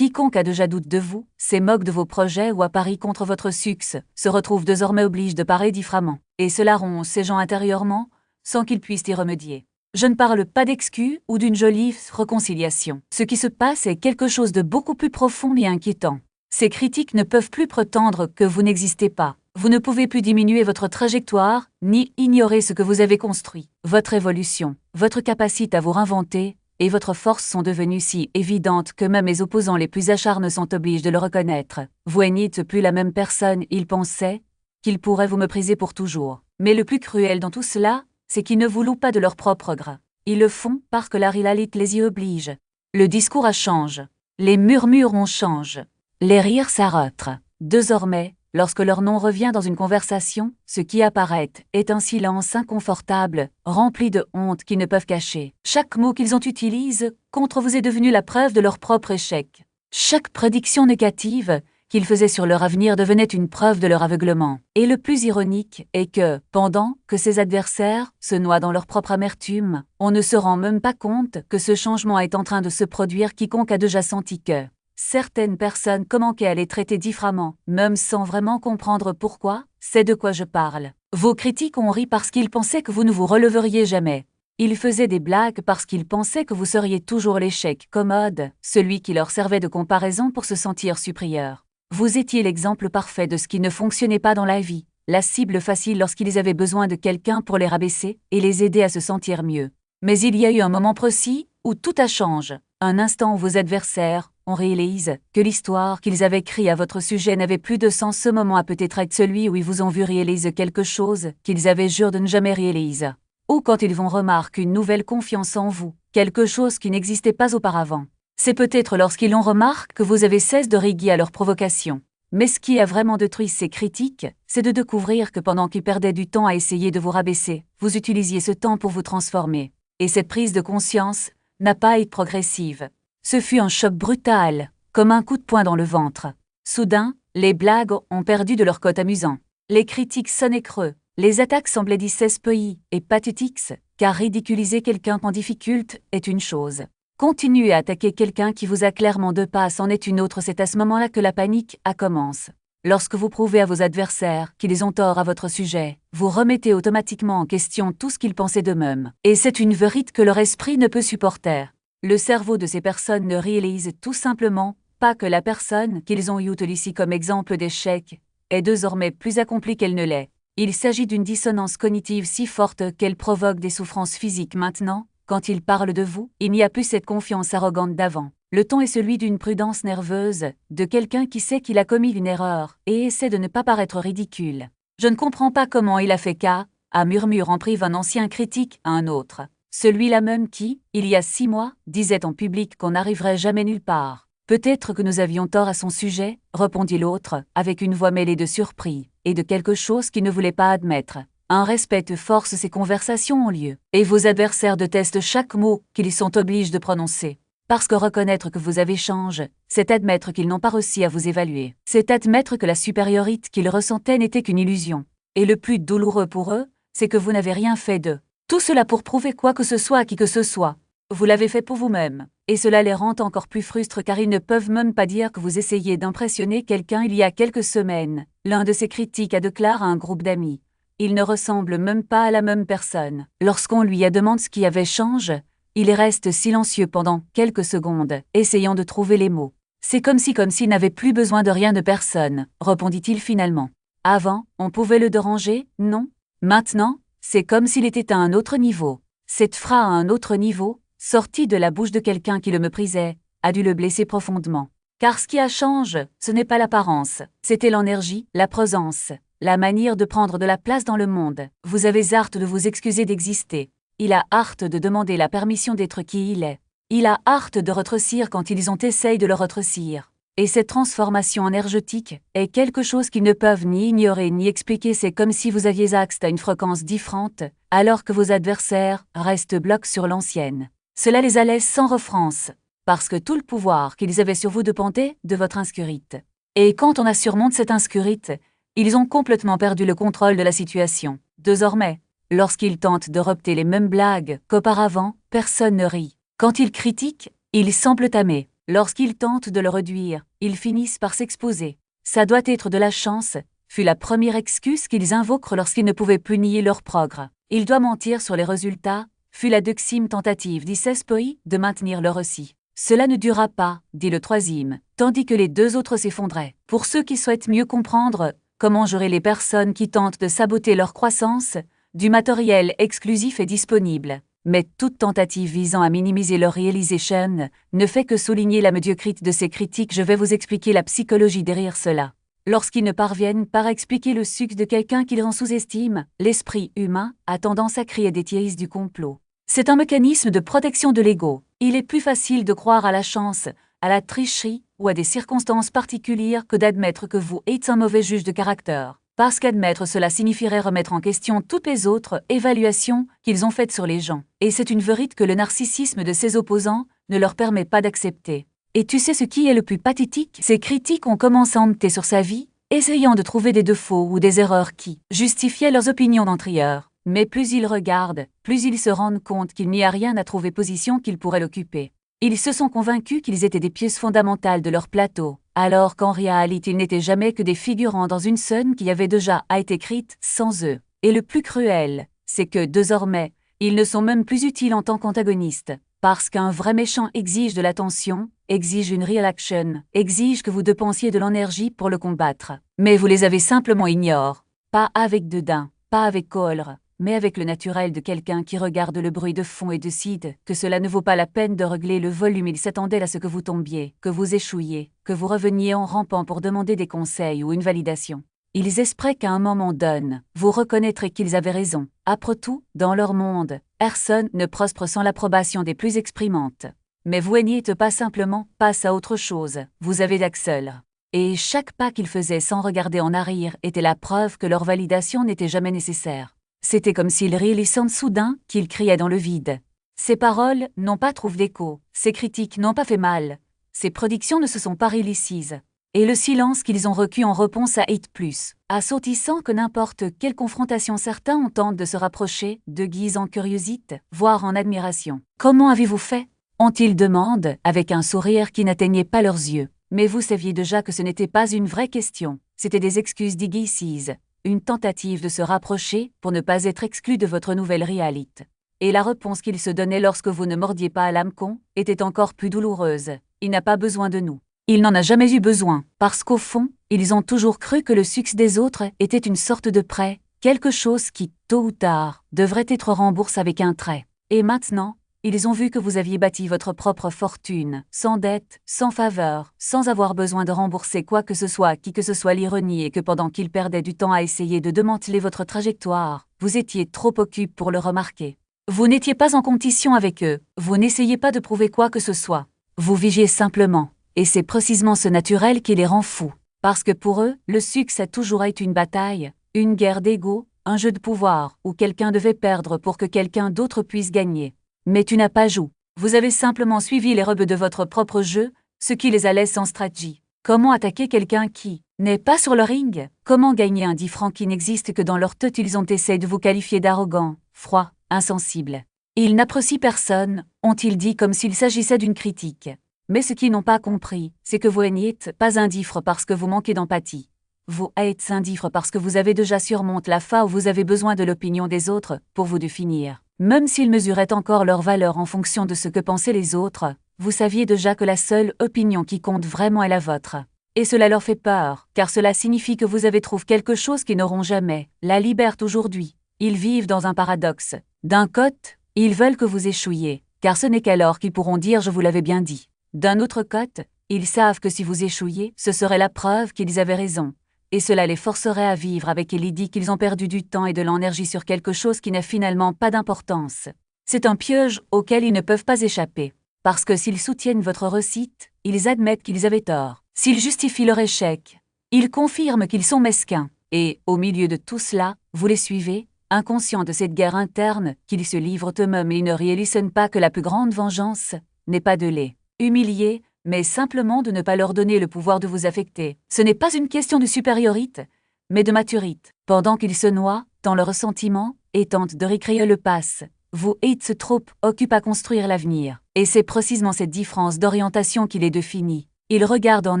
Quiconque a déjà doute de vous, se moque de vos projets ou apparie contre votre succès, se retrouve désormais obligé de parer différemment. Et cela ronge ces gens intérieurement, sans qu'ils puissent y remédier. Je ne parle pas d'excuses ou d'une jolie réconciliation. Ce qui se passe est quelque chose de beaucoup plus profond et inquiétant. Ces critiques ne peuvent plus prétendre que vous n'existez pas. Vous ne pouvez plus diminuer votre trajectoire, ni ignorer ce que vous avez construit. Votre évolution, votre capacité à vous réinventer et votre force sont devenues si évidentes que même les opposants les plus acharnés sont obligés de le reconnaître. Vous n'êtes plus la même personne, ils pensaient qu'ils pourraient vous mépriser pour toujours. Mais le plus cruel dans tout cela, c'est qu'ils ne vous louent pas de leur propre gré. Ils le font parce que la réalité les y oblige. Le discours a changé. Les murmures ont changé. Les rires s'arrêtent. Désormais, lorsque leur nom revient dans une conversation, ce qui apparaît est un silence inconfortable, rempli de honte qu'ils ne peuvent cacher. Chaque mot qu'ils ont utilisé contre vous est devenu la preuve de leur propre échec. Chaque prédiction négative qu'ils faisaient sur leur avenir devenait une preuve de leur aveuglement. Et le plus ironique est que, pendant que ces adversaires se noient dans leur propre amertume, on ne se rend même pas compte que ce changement est en train de se produire. Quiconque a déjà senti que certaines personnes commençaient à les traiter différemment, même sans vraiment comprendre pourquoi, c'est de quoi je parle. Vos critiques ont ri parce qu'ils pensaient que vous ne vous releveriez jamais. Ils faisaient des blagues parce qu'ils pensaient que vous seriez toujours l'échec commode, celui qui leur servait de comparaison pour se sentir supérieur. Vous étiez l'exemple parfait de ce qui ne fonctionnait pas dans la vie, la cible facile lorsqu'ils avaient besoin de quelqu'un pour les rabaisser et les aider à se sentir mieux. Mais il y a eu un moment précis où tout a changé, un instant où vos adversaires on réalise que l'histoire qu'ils avaient créée à votre sujet n'avait plus de sens. Ce moment a peut-être être celui où ils vous ont vu réaliser quelque chose qu'ils avaient juré de ne jamais réaliser. Ou quand ils vont remarquer une nouvelle confiance en vous, quelque chose qui n'existait pas auparavant. C'est peut-être lorsqu'ils l'ont remarqué que vous avez cessé de riguer à leur provocation. Mais ce qui a vraiment détruit ces critiques, c'est de découvrir que pendant qu'ils perdaient du temps à essayer de vous rabaisser, vous utilisiez ce temps pour vous transformer. Et cette prise de conscience n'a pas été progressive. Ce fut un choc brutal, comme un coup de poing dans le ventre. Soudain, les blagues ont perdu de leur côté amusant. Les critiques sonnaient creux. Les attaques semblaient désespérées et pathétiques, car ridiculiser quelqu'un en difficulté est une chose. Continuer à attaquer quelqu'un qui vous a clairement deux passes en est une autre. C'est à ce moment-là que la panique a commencé. Lorsque vous prouvez à vos adversaires qu'ils ont tort à votre sujet, vous remettez automatiquement en question tout ce qu'ils pensaient d'eux-mêmes. Et c'est une vérité que leur esprit ne peut supporter. Le cerveau de ces personnes ne réalise tout simplement pas que la personne qu'ils ont utilisée comme exemple d'échec est désormais plus accomplie qu'elle ne l'est. Il s'agit d'une dissonance cognitive si forte qu'elle provoque des souffrances physiques. Maintenant, quand ils parlent de vous, il n'y a plus cette confiance arrogante d'avant. Le ton est celui d'une prudence nerveuse, de quelqu'un qui sait qu'il a commis une erreur et essaie de ne pas paraître ridicule. Je ne comprends pas comment il a fait qu'à murmure en prive un ancien critique à un autre. Celui-là même qui, il y a 6 mois, disait en public qu'on n'arriverait jamais nulle part. Peut-être que nous avions tort à son sujet, répondit l'autre, avec une voix mêlée de surpris, et de quelque chose qu'il ne voulait pas admettre. Un respect force ces conversations ont lieu, et vos adversaires détestent chaque mot qu'ils sont obligés de prononcer. Parce que reconnaître que vous avez changé, c'est admettre qu'ils n'ont pas réussi à vous évaluer. C'est admettre que la supériorité qu'ils ressentaient n'était qu'une illusion. Et le plus douloureux pour eux, c'est que vous n'avez rien fait d'eux. Tout cela pour prouver quoi que ce soit à qui que ce soit. Vous l'avez fait pour vous-même. Et cela les rend encore plus frustrés car ils ne peuvent même pas dire que vous essayez d'impressionner quelqu'un. Il y a quelques semaines, l'un de ces critiques a déclaré à un groupe d'amis. Il ne ressemble même pas à la même personne. Lorsqu'on lui a demandé ce qui avait changé, il reste silencieux pendant quelques secondes, essayant de trouver les mots. C'est comme s'il n'avait plus besoin de rien de personne, répondit-il finalement. Avant, on pouvait le déranger, non? Maintenant, c'est comme s'il était à un autre niveau. Cette phrase à un autre niveau, sortie de la bouche de quelqu'un qui le méprisait, a dû le blesser profondément. Car ce qui a changé, ce n'est pas l'apparence, c'était l'énergie, la présence, la manière de prendre de la place dans le monde. Vous avez hâte de vous excuser d'exister. Il a hâte de demander la permission d'être qui il est. Il a hâte de rétrécir quand ils ont essayé de le rétrécir. Et cette transformation énergétique est quelque chose qu'ils ne peuvent ni ignorer ni expliquer. C'est comme si vous aviez accès à une fréquence différente, alors que vos adversaires restent bloqués sur l'ancienne. Cela les allait sans refrance, parce que tout le pouvoir qu'ils avaient sur vous dépendait de votre inscurite. Et quand on a surmonté cette inscurite, ils ont complètement perdu le contrôle de la situation. Désormais, lorsqu'ils tentent de repter les mêmes blagues qu'auparavant, personne ne rit. Quand ils critiquent, ils semblent aimer. Lorsqu'ils tentent de le réduire, ils finissent par s'exposer. Ça doit être de la chance, fut la première excuse qu'ils invoquent lorsqu'ils ne pouvaient plus nier leur progrès. Il doit mentir sur les résultats, fut la deuxième tentative d'Issespoi de maintenir le récit. Cela ne durera pas, dit le troisième, tandis que les deux autres s'effondraient. Pour ceux qui souhaitent mieux comprendre comment gérer les personnes qui tentent de saboter leur croissance, du matériel exclusif est disponible. Mais toute tentative visant à minimiser leur réalisation ne fait que souligner la médiocrité de ces critiques. Je vais vous expliquer la psychologie derrière cela. Lorsqu'ils ne parviennent pas à expliquer le succès de quelqu'un qu'ils en sous-estiment, l'esprit humain a tendance à créer des théories du complot. C'est un mécanisme de protection de l'ego. Il est plus facile de croire à la chance, à la tricherie ou à des circonstances particulières que d'admettre que vous êtes un mauvais juge de caractère. Parce qu'admettre cela signifierait remettre en question toutes les autres évaluations qu'ils ont faites sur les gens. Et c'est une vérité que le narcissisme de ses opposants ne leur permet pas d'accepter. Et tu sais ce qui est le plus pathétique? Ces critiques ont commencé à monter sur sa vie, essayant de trouver des défauts ou des erreurs qui justifiaient leurs opinions d'antérieur. Mais plus ils regardent, plus ils se rendent compte qu'il n'y a rien à trouver position qu'ils pourraient l'occuper. Ils se sont convaincus qu'ils étaient des pièces fondamentales de leur plateau, alors qu'en réalité ils n'étaient jamais que des figurants dans une scène qui avait déjà été écrite sans eux. Et le plus cruel, c'est que désormais, ils ne sont même plus utiles en tant qu'antagonistes, parce qu'un vrai méchant exige de l'attention, exige une real action, exige que vous dépensiez de l'énergie pour le combattre. Mais vous les avez simplement ignorés, pas avec dédain, pas avec colère, mais avec le naturel de quelqu'un qui regarde le bruit de fond et décide que cela ne vaut pas la peine de régler le volume. Ils s'attendaient à ce que vous tombiez, que vous échouiez, que vous reveniez en rampant pour demander des conseils ou une validation. Ils espéraient qu'à un moment donné, vous reconnaîtrez qu'ils avaient raison. Après tout, dans leur monde, personne ne prospère sans l'approbation des plus exprimantes. Mais vous n'êtes pas simplement passe à autre chose, vous avez d'accel. Et chaque pas qu'ils faisaient sans regarder en arrière était la preuve que leur validation n'était jamais nécessaire. C'était comme s'ils réalisaient soudain qu'ils criaient dans le vide. Ces paroles n'ont pas trouvé d'écho, ces critiques n'ont pas fait mal, ces prédictions ne se sont pas réalisées. Et le silence qu'ils ont reçu en réponse a été plus assourdissant que n'importe quelle confrontation. Certains ont tenté de se rapprocher, de guise en curiosité, voire en admiration. « Comment avez-vous fait » ont-ils demandé, avec un sourire qui n'atteignait pas leurs yeux. Mais vous saviez déjà que ce n'était pas une vraie question, c'était des excuses déguisées, une tentative de se rapprocher pour ne pas être exclu de votre nouvelle réalité. Et la réponse qu'ils se donnaient lorsque vous ne mordiez pas à l'hameçon était encore plus douloureuse. Il n'a pas besoin de nous. Il n'en a jamais eu besoin, parce qu'au fond, ils ont toujours cru que le succès des autres était une sorte de prêt, quelque chose qui, tôt ou tard, devrait être remboursé avec un trait. Et maintenant, ils ont vu que vous aviez bâti votre propre fortune, sans dette, sans faveur, sans avoir besoin de rembourser quoi que ce soit, qui que ce soit. L'ironie est que pendant qu'ils perdaient du temps à essayer de démanteler votre trajectoire, vous étiez trop occupé pour le remarquer. Vous n'étiez pas en compétition avec eux, vous n'essayez pas de prouver quoi que ce soit. Vous vigiez simplement. Et c'est précisément ce naturel qui les rend fous. Parce que pour eux, le succès a toujours été une bataille, une guerre d'ego, un jeu de pouvoir, où quelqu'un devait perdre pour que quelqu'un d'autre puisse gagner. Mais tu n'as pas joué. Vous avez simplement suivi les règles de votre propre jeu, ce qui les allait sans stratégie. Comment attaquer quelqu'un qui n'est pas sur le ring? Comment gagner un 10 francs qui n'existe que dans leur tête? Ils ont essayé de vous qualifier d'arrogant, froid, insensible. Ils n'apprécient personne, ont-ils dit comme s'il s'agissait d'une critique. Mais ce qu'ils n'ont pas compris, c'est que vous n'êtes pas indifférent parce que vous manquez d'empathie. Vous êtes indifférent parce que vous avez déjà surmonté la phase où vous avez besoin de l'opinion des autres pour vous définir. Même s'ils mesuraient encore leur valeur en fonction de ce que pensaient les autres, vous saviez déjà que la seule opinion qui compte vraiment est la vôtre. Et cela leur fait peur, car cela signifie que vous avez trouvé quelque chose qu'ils n'auront jamais, la liberté aujourd'hui. Ils vivent dans un paradoxe. D'un côté, ils veulent que vous échouiez, car ce n'est qu'alors qu'ils pourront dire « je vous l'avais bien dit ». D'un autre côté, ils savent que si vous échouiez, ce serait la preuve qu'ils avaient raison, et cela les forcerait à vivre avec l'idée qu'ils ont perdu du temps et de l'énergie sur quelque chose qui n'a finalement pas d'importance. C'est un piège auquel ils ne peuvent pas échapper, parce que s'ils soutiennent votre réussite, ils admettent qu'ils avaient tort. S'ils justifient leur échec, ils confirment qu'ils sont mesquins, et, au milieu de tout cela, vous les suivez, inconscients de cette guerre interne qu'ils se livrent eux-mêmes et ils ne réalisent pas que la plus grande vengeance n'est pas de les humilier, mais simplement de ne pas leur donner le pouvoir de vous affecter. Ce n'est pas une question de supériorité, mais de maturité. Pendant qu'ils se noient dans le ressentiment et tentent de récréer le passe, Vous êtes trop occupé à construire l'avenir. Et c'est précisément cette différence d'orientation qui les définit. Ils regardent en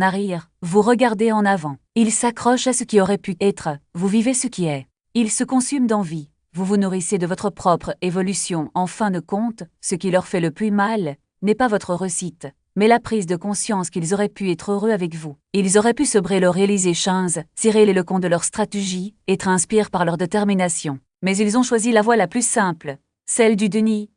arrière, vous regardez en avant. Ils s'accrochent à ce qui aurait pu être, vous vivez ce qui est. Ils se consument d'envie. Vous vous nourrissez de votre propre évolution. En fin de compte, ce qui leur fait le plus mal n'est pas votre réussite, mais la prise de conscience qu'ils auraient pu être heureux avec vous. Ils auraient pu se le réaliser chance, tirer les leçons de leur stratégie, être inspirés par leur détermination. Mais ils ont choisi la voie la plus simple, celle du déni,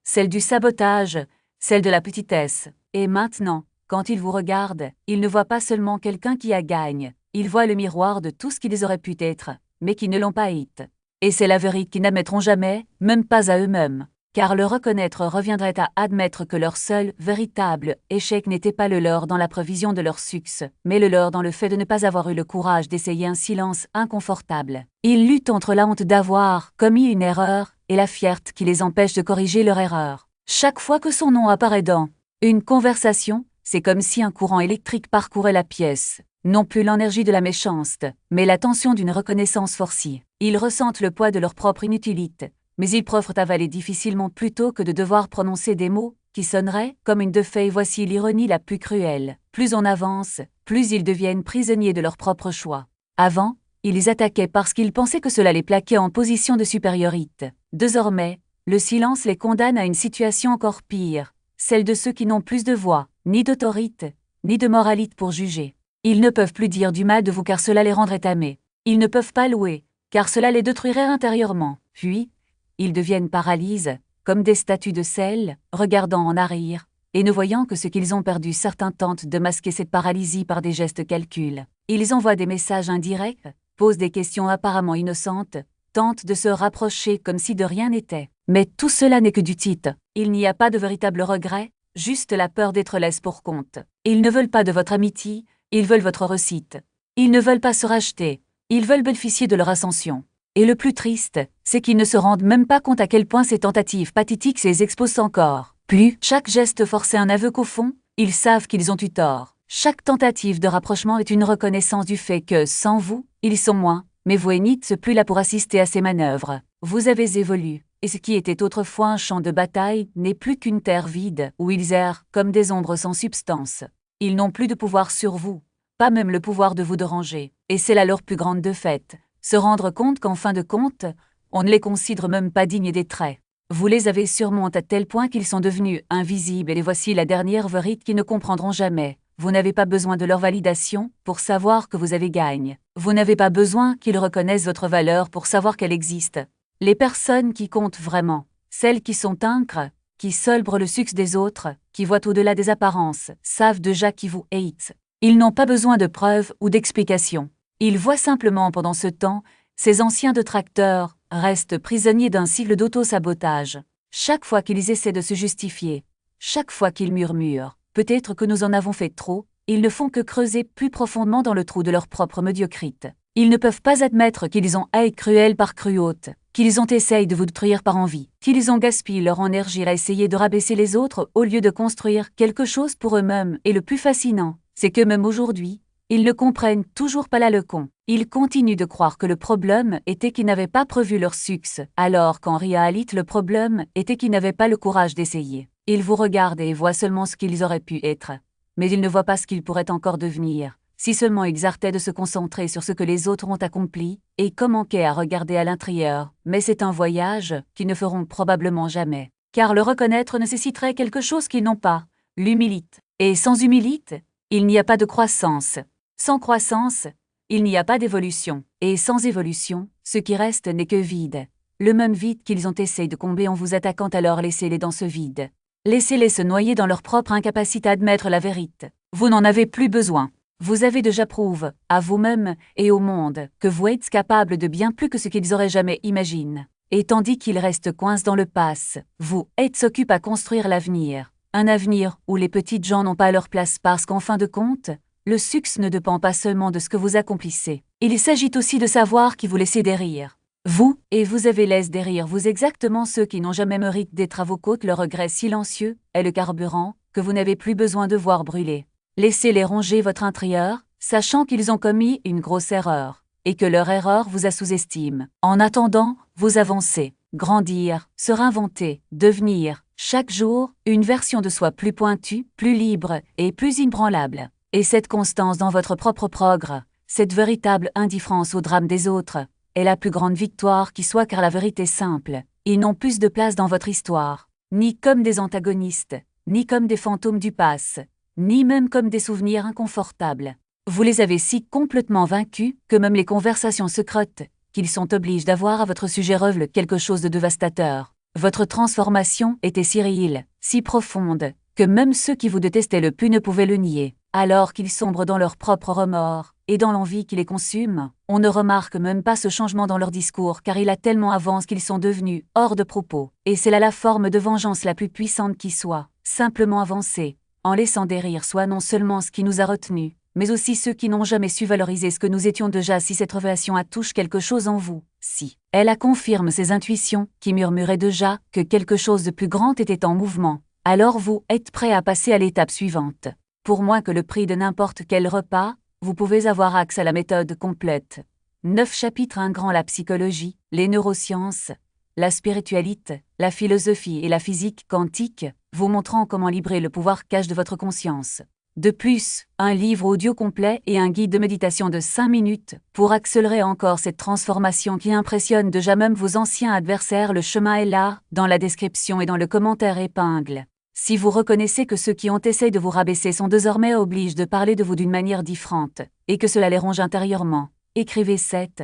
celle du sabotage, celle de la petitesse. Et maintenant, quand ils vous regardent, ils ne voient pas seulement quelqu'un qui a gagne, ils voient le miroir de tout ce qu'ils auraient pu être, mais qui ne l'ont pas été. Et c'est la vérité qu'ils n'admettront jamais, même pas à eux-mêmes. Car le reconnaître reviendrait à admettre que leur seul, véritable, échec n'était pas le leur dans la prévision de leur succès, mais le leur dans le fait de ne pas avoir eu le courage d'essayer un silence inconfortable. Ils luttent entre la honte d'avoir commis une erreur et la fierté qui les empêche de corriger leur erreur. Chaque fois que son nom apparaît dans une conversation, c'est comme si un courant électrique parcourait la pièce. Non plus l'énergie de la méchanceté, mais la tension d'une reconnaissance forcée. Ils ressentent le poids de leur propre inutilité, mais ils préfèrent avaler difficilement plutôt que de devoir prononcer des mots qui sonneraient comme une de fait. Voici l'ironie la plus cruelle. Plus on avance, plus ils deviennent prisonniers de leur propre choix. Avant, ils attaquaient parce qu'ils pensaient que cela les plaquait en position de supériorité. Désormais, le silence les condamne à une situation encore pire, celle de ceux qui n'ont plus de voix, ni d'autorité, ni de moralité pour juger. Ils ne peuvent plus dire du mal de vous car cela les rendrait tamés. Ils ne peuvent pas louer, car cela les détruirait intérieurement. Puis, ils deviennent paralysés, comme des statues de sel, regardant en arrière, et ne voyant que ce qu'ils ont perdu. Certains tentent de masquer cette paralysie par des gestes calculs. Ils envoient des messages indirects, posent des questions apparemment innocentes, tentent de se rapprocher comme si de rien n'était. Mais tout cela n'est que du titre. Il n'y a pas de véritable regret, juste la peur d'être laissé pour compte. Ils ne veulent pas de votre amitié, ils veulent votre réussite. Ils ne veulent pas se racheter, ils veulent bénéficier de leur ascension. Et le plus triste, c'est qu'ils ne se rendent même pas compte à quel point ces tentatives pathétiques les exposent encore. Plus chaque geste forcé un aveu qu'au fond, ils savent qu'ils ont eu tort. Chaque tentative de rapprochement est une reconnaissance du fait que, sans vous, ils sont moins, mais vous n'êtes plus là pour assister à ces manœuvres. Vous avez évolué, et ce qui était autrefois un champ de bataille n'est plus qu'une terre vide, où ils errent comme des ombres sans substance. Ils n'ont plus de pouvoir sur vous, pas même le pouvoir de vous déranger, et c'est là leur plus grande défaite. Se rendre compte qu'en fin de compte, on ne les considère même pas dignes des traits. Vous les avez surmontés à tel point qu'ils sont devenus invisibles et les voici la dernière vérité qu'ils ne comprendront jamais. Vous n'avez pas besoin de leur validation pour savoir que vous avez gagné. Vous n'avez pas besoin qu'ils reconnaissent votre valeur pour savoir qu'elle existe. Les personnes qui comptent vraiment, celles qui sont incres, qui célèbrent le succès des autres, qui voient au-delà des apparences, savent déjà qui vous êtes. Ils n'ont pas besoin de preuves ou d'explications. Ils voient simplement pendant ce temps, ces anciens détracteurs restent prisonniers d'un cycle d'auto-sabotage. Chaque fois qu'ils essaient de se justifier, chaque fois qu'ils murmurent, peut-être que nous en avons fait trop, ils ne font que creuser plus profondément dans le trou de leur propre médiocrité. Ils ne peuvent pas admettre qu'ils ont haï cruel par cruauté, qu'ils ont essayé de vous détruire par envie, qu'ils ont gaspillé leur énergie à essayer de rabaisser les autres au lieu de construire quelque chose pour eux-mêmes. Et le plus fascinant, c'est que même aujourd'hui, ils ne comprennent toujours pas la leçon. Ils continuent de croire que le problème était qu'ils n'avaient pas prévu leur succès, alors qu'en réalité le problème était qu'ils n'avaient pas le courage d'essayer. Ils vous regardent et voient seulement ce qu'ils auraient pu être, mais ils ne voient pas ce qu'ils pourraient encore devenir, si seulement ils arrêtaient de se concentrer sur ce que les autres ont accompli, et commençaient à regarder à l'intérieur. Mais c'est un voyage qu'ils ne feront probablement jamais, car le reconnaître nécessiterait quelque chose qu'ils n'ont pas, l'humilité. Et sans humilité, il n'y a pas de croissance. Sans croissance, il n'y a pas d'évolution. Et sans évolution, ce qui reste n'est que vide. Le même vide qu'ils ont essayé de combler en vous attaquant, alors laissez-les dans ce vide. Laissez-les se noyer dans leur propre incapacité à admettre la vérité. Vous n'en avez plus besoin. Vous avez déjà prouvé, à vous-même et au monde, que vous êtes capable de bien plus que ce qu'ils auraient jamais imaginé. Et tandis qu'ils restent coincés dans le passé, vous êtes occupés à construire l'avenir. Un avenir où les petites gens n'ont pas leur place parce qu'en fin de compte, le succès ne dépend pas seulement de ce que vous accomplissez. Il s'agit aussi de savoir qui vous laissez derrière. Vous, et vous avez laissé derrière vous exactement ceux qui n'ont jamais mérité d'être à vos côtes. Le regret silencieux est le carburant que vous n'avez plus besoin de voir brûler. Laissez-les ronger votre intérieur, sachant qu'ils ont commis une grosse erreur, et que leur erreur vous a sous-estimé. En attendant, vous avancez. grandir, se réinventer, devenir, chaque jour, une version de soi plus pointue, plus libre et plus inébranlable. Et cette constance dans votre propre progrès, cette véritable indifférence au drame des autres, est la plus grande victoire qui soit, car la vérité simple, ils n'ont plus de place dans votre histoire, ni comme des antagonistes, ni comme des fantômes du passé, ni même comme des souvenirs inconfortables. Vous les avez si complètement vaincus que même les conversations secrètes qu'ils sont obligés d'avoir à votre sujet révèlent quelque chose de dévastateur. Votre transformation était si réelle, si profonde, que même ceux qui vous détestaient le plus ne pouvaient le nier. Alors qu'ils sombrent dans leur propre remords et dans l'envie qui les consume, on ne remarque même pas ce changement dans leur discours, car il a tellement avancé qu'ils sont devenus hors de propos. Et c'est là la forme de vengeance la plus puissante qui soit, simplement avancer, en laissant derrière soi non seulement ce qui nous a retenus, mais aussi ceux qui n'ont jamais su valoriser ce que nous étions déjà. Si cette révélation a touché quelque chose en vous, si elle a confirme ces intuitions qui murmuraient déjà que quelque chose de plus grand était en mouvement, alors vous êtes prêt à passer à l'étape suivante. Pour moins que le prix de n'importe quel repas, vous pouvez avoir accès à la méthode complète. 9 chapitres, un grand la psychologie, les neurosciences, la spiritualité, la philosophie et la physique quantique, vous montrant comment libérer le pouvoir cache de votre conscience. De plus, un livre audio complet et un guide de méditation de 5 minutes pour accélérer encore cette transformation qui impressionne déjà même vos anciens adversaires. Le chemin est là, dans la description et dans le commentaire épingle. Si vous reconnaissez que ceux qui ont essayé de vous rabaisser sont désormais obligés de parler de vous d'une manière différente, et que cela les ronge intérieurement, écrivez 7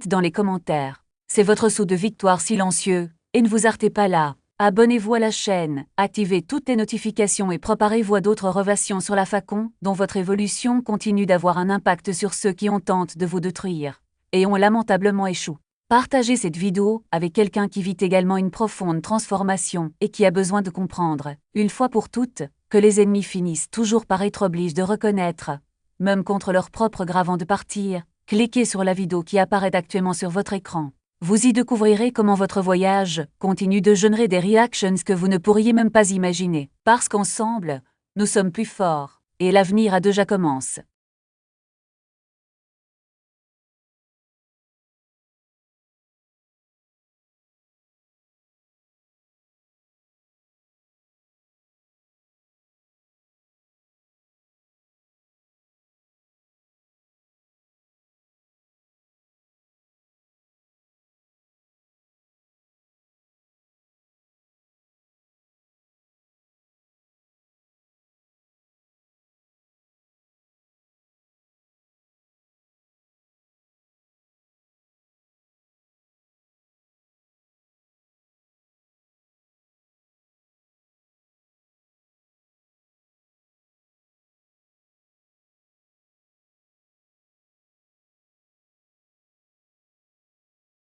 dans les commentaires. C'est votre saut de victoire silencieux, et ne vous arrêtez pas là. Abonnez-vous à la chaîne, activez toutes les notifications et préparez-vous à d'autres révélations sur la façon dont votre évolution continue d'avoir un impact sur ceux qui ont tenté de vous détruire, et ont lamentablement échoué. Partagez cette vidéo avec quelqu'un qui vit également une profonde transformation et qui a besoin de comprendre, une fois pour toutes, que les ennemis finissent toujours par être obligés de reconnaître, même contre leur propre gré avant de partir. Cliquez sur la vidéo qui apparaît actuellement sur votre écran. Vous y découvrirez comment votre voyage continue de générer des reactions que vous ne pourriez même pas imaginer. Parce qu'ensemble, nous sommes plus forts, et l'avenir a déjà commencé.